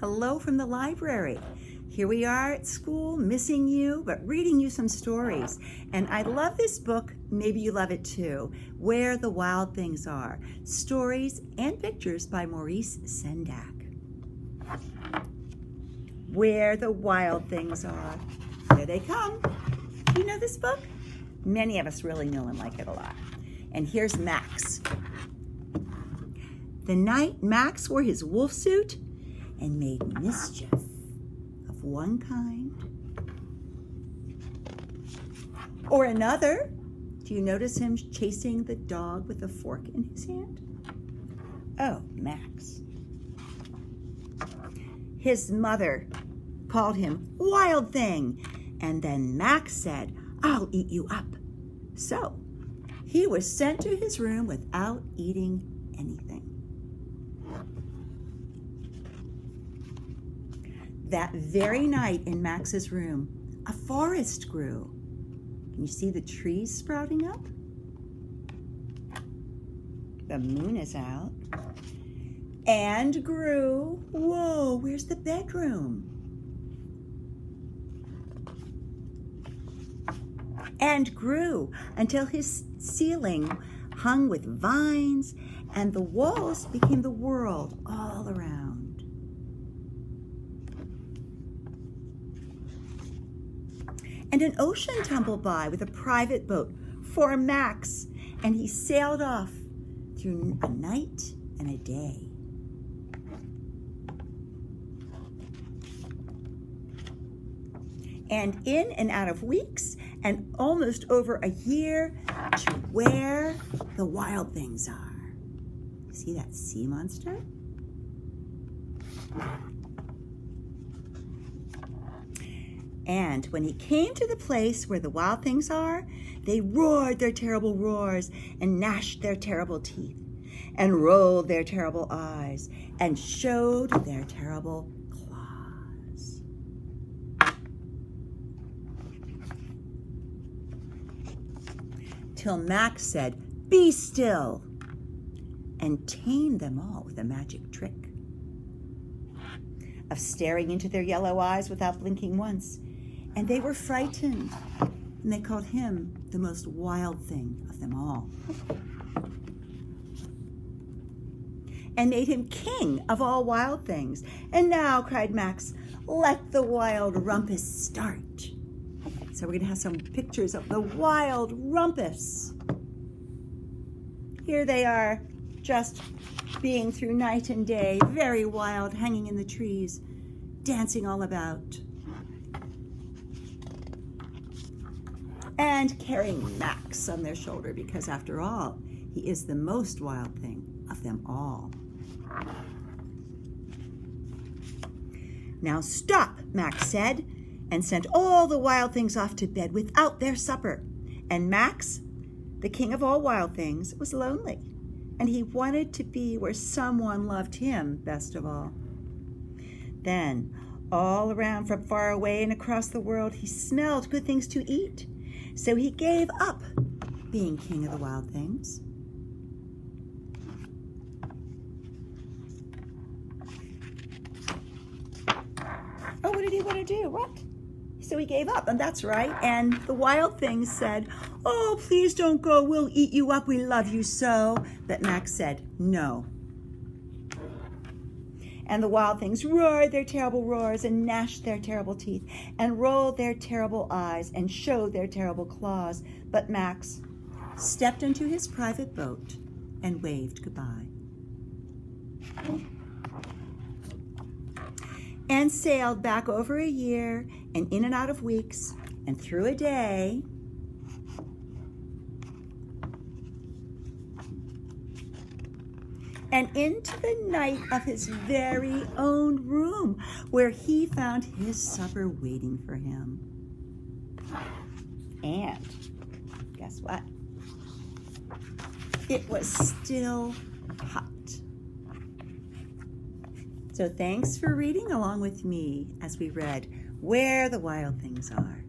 Hello from the library. Here we are at school, missing you, but reading you some stories. And I love this book, maybe you love it too, Where the Wild Things Are. Stories and pictures by Maurice Sendak. Where the Wild Things Are. Here they come. Do you know this book? Many of us really know and like it a lot. And here's Max. The night Max wore his wolf suit and made mischief of one kind or another. Do you notice him chasing the dog with a fork in his hand? Oh, Max. His mother called him Wild Thing, and then Max said, "I'll eat you up." So he was sent to his room without eating anything. That very night in Max's room, a forest grew. Can you see the trees sprouting up? The moon is out. And grew. Whoa, where's the bedroom? And grew until his ceiling hung with vines and the walls became the world all around. And an ocean tumbled by with a private boat for Max, and he sailed off through a night and a day. And in and out of weeks, and almost over a year, to where the wild things are. See that sea monster? And when he came to the place where the wild things are, they roared their terrible roars and gnashed their terrible teeth and rolled their terrible eyes and showed their terrible claws. Till Max said, "Be still," and tamed them all with a magic trick of staring into their yellow eyes without blinking once. And they were frightened, and they called him the most wild thing of them all, and made him king of all wild things. And now, cried Max, let the wild rumpus start. So we're going to have some pictures of the wild rumpus. Here they are, just being through night and day, very wild, hanging in the trees, dancing all about, and carrying Max on their shoulder, because after all, he is the most wild thing of them all. Now stop, Max said, and sent all the wild things off to bed without their supper. And Max, the king of all wild things, was lonely, and he wanted to be where someone loved him best of all. Then, all around from far away and across the world, he smelled good things to eat. So he gave up being king of the wild things. Oh, what did he want to do? What? So he gave up, and that's right. And the wild things said, "Oh, please don't go. We'll eat you up. We love you so." But Max said, "No." And the wild things roared their terrible roars and gnashed their terrible teeth and rolled their terrible eyes and showed their terrible claws. But Max stepped into his private boat and waved goodbye. And sailed back over a year and in and out of weeks and through a day. And into the night of his very own room, where he found his supper waiting for him. And guess what? It was still hot. So thanks for reading along with me as we read Where the Wild Things Are.